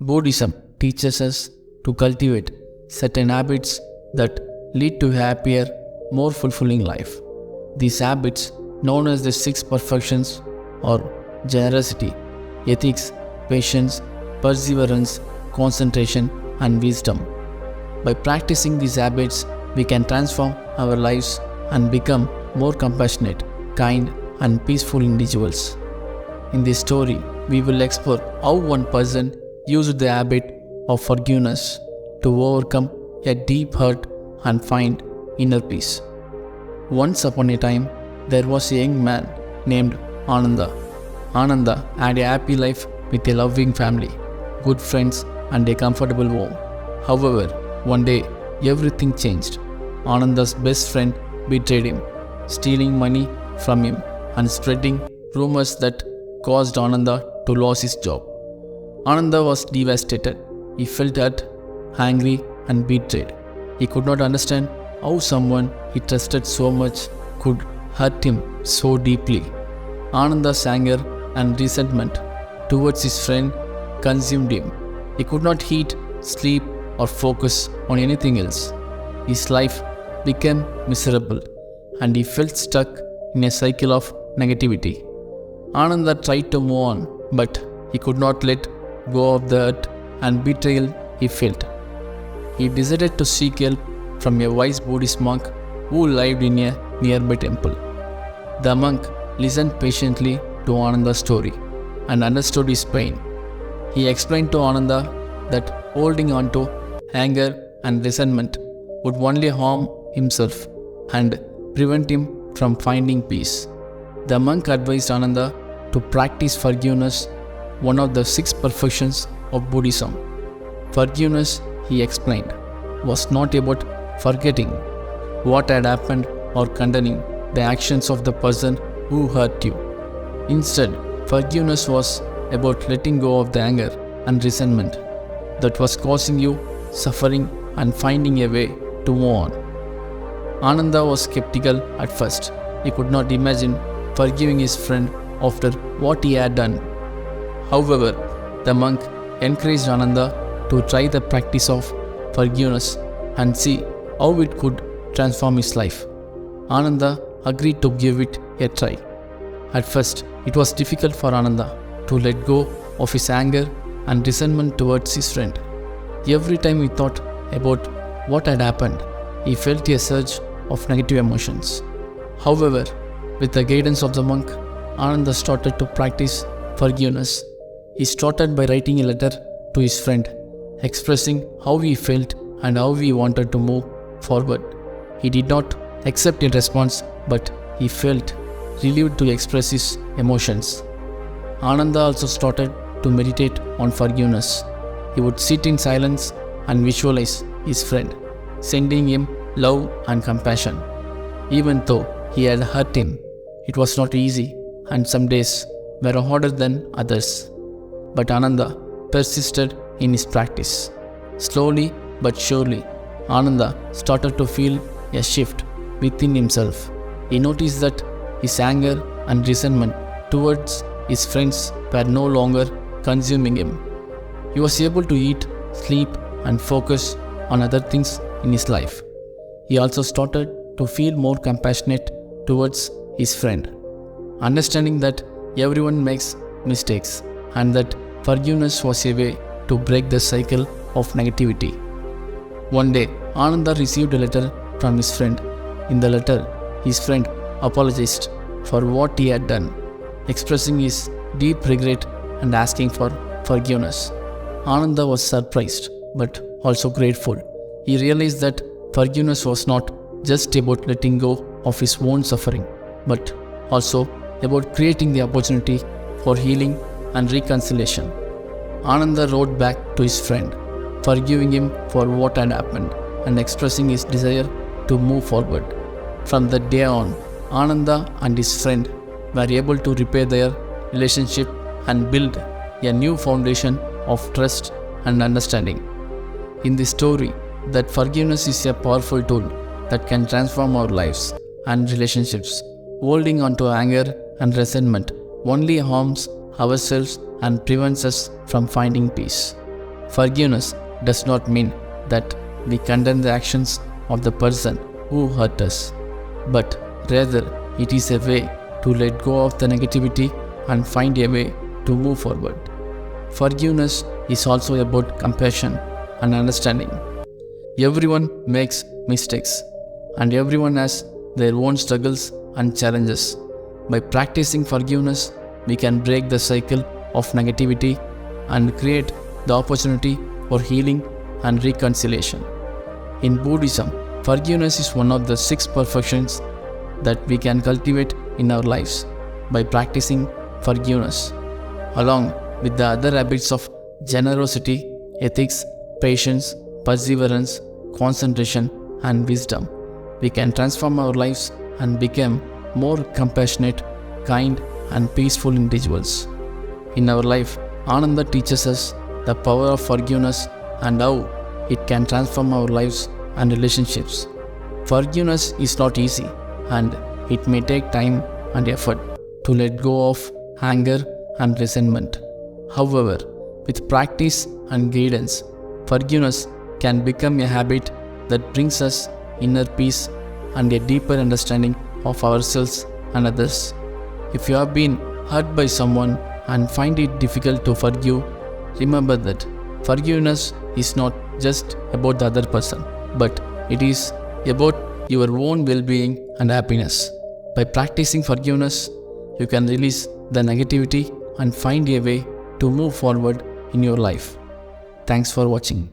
Buddhism teaches us to cultivate certain habits that lead to a happier, more fulfilling life. These habits, known as the six perfections, or generosity, ethics, patience, perseverance, concentration, and wisdom. By practicing these habits, we can transform our lives and become more compassionate, kind, and peaceful individuals. In this story, we will explore how one person used the habit of forgiveness to overcome a deep hurt and find inner peace. Once upon a time, there was a young man named Ananda. Ananda had a happy life with a loving family, good friends, and a comfortable home. However, one day, everything changed. Ananda's best friend betrayed him, stealing money from him and spreading rumors that caused Ananda to lose his job. Ananda was devastated. He felt hurt, angry, and betrayed. He could not understand how someone he trusted so much could hurt him so deeply. Ananda's anger and resentment towards his friend consumed him. He could not eat, sleep, or focus on anything else. His life became miserable, and he felt stuck in a cycle of negativity. Ananda tried to move on, but he could not let go of the hurt and betrayal he felt. He decided to seek help from a wise Buddhist monk who lived in a nearby temple. The monk listened patiently to Ananda's story and understood his pain. He explained to Ananda that holding on to anger and resentment would only harm himself and prevent him from finding peace. The monk advised Ananda to practice forgiveness, one of the six perfections of Buddhism. Forgiveness, he explained, was not about forgetting what had happened or condoning the actions of the person who hurt you. Instead, forgiveness was about letting go of the anger and resentment that was causing you suffering and finding a way to move on. Ananda was skeptical at first. He could not imagine forgiving his friend after what he had done. However, the monk encouraged Ananda to try the practice of forgiveness and see how it could transform his life. Ananda agreed to give it a try. At first, it was difficult for Ananda to let go of his anger and resentment towards his friend. Every time he thought about what had happened, he felt a surge of negative emotions. However, with the guidance of the monk, Ananda started to practice forgiveness. He started by writing a letter to his friend, expressing how he felt and how he wanted to move forward. He did not accept a response, but he felt relieved to express his emotions. Ananda also started to meditate on forgiveness. He would sit in silence and visualize his friend, sending him love and compassion. Even though he had hurt him, it was not easy, and some days were harder than others. But Ananda persisted in his practice. Slowly but surely, Ananda started to feel a shift within himself. He noticed that his anger and resentment towards his friends were no longer consuming him. He was able to eat, sleep, and focus on other things in his life. He also started to feel more compassionate towards his friend, understanding that everyone makes mistakes and that forgiveness was a way to break the cycle of negativity. One day, Ananda received a letter from his friend. In the letter, his friend apologized for what he had done, expressing his deep regret and asking for forgiveness. Ananda was surprised but also grateful. He realized that forgiveness was not just about letting go of his own suffering, but also about creating the opportunity for healing and reconciliation. Ananda wrote back to his friend, forgiving him for what had happened and expressing his desire to move forward. From that day on, Ananda and his friend were able to repair their relationship and build a new foundation of trust and understanding. In this story, that forgiveness is a powerful tool that can transform our lives and relationships. Holding on to anger and resentment only harms ourselves and prevents us from finding peace. Forgiveness does not mean that we condemn the actions of the person who hurt us, but rather it is a way to let go of the negativity and find a way to move forward. Forgiveness is also about compassion and understanding. Everyone makes mistakes, and everyone has their own struggles and challenges. By practicing forgiveness, we can break the cycle of negativity and create the opportunity for healing and reconciliation. In Buddhism, forgiveness is one of the 6 perfections that we can cultivate in our lives. By practicing forgiveness, along with the other habits of generosity, ethics, patience, perseverance, concentration, and wisdom, we can transform our lives and become more compassionate, kind, and peaceful individuals. In our life, Ananda teaches us the power of forgiveness and how it can transform our lives and relationships. Forgiveness is not easy, and it may take time and effort to let go of anger and resentment. However, with practice and guidance, forgiveness can become a habit that brings us inner peace and a deeper understanding of ourselves and others. If you have been hurt by someone and find it difficult to forgive, remember that forgiveness is not just about the other person, but it is about your own well-being and happiness. By practicing forgiveness, you can release the negativity and find a way to move forward in your life. Thanks for watching.